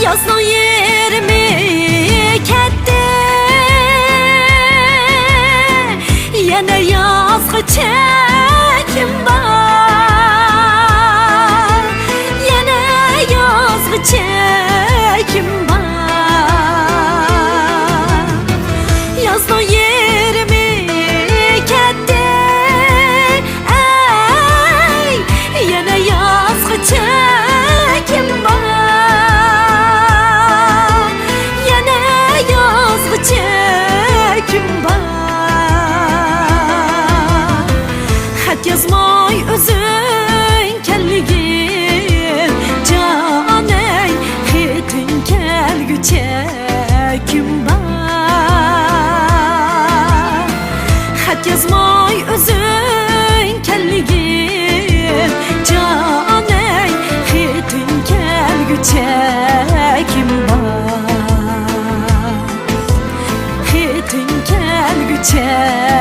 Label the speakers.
Speaker 1: Yazno yerimi ketdi, yana yazgı çekim var, yana yazgı çekim var. Yazno yerimi ketdi, ey, yana yazgı çekim var, yana yazgı çekim var. Xat yazmay özün kelligin, caney xetin kelgüçe kim var. Xat yazmay özün kelligin, caney xetin kelgüçe kim var. Xetin kelgüçe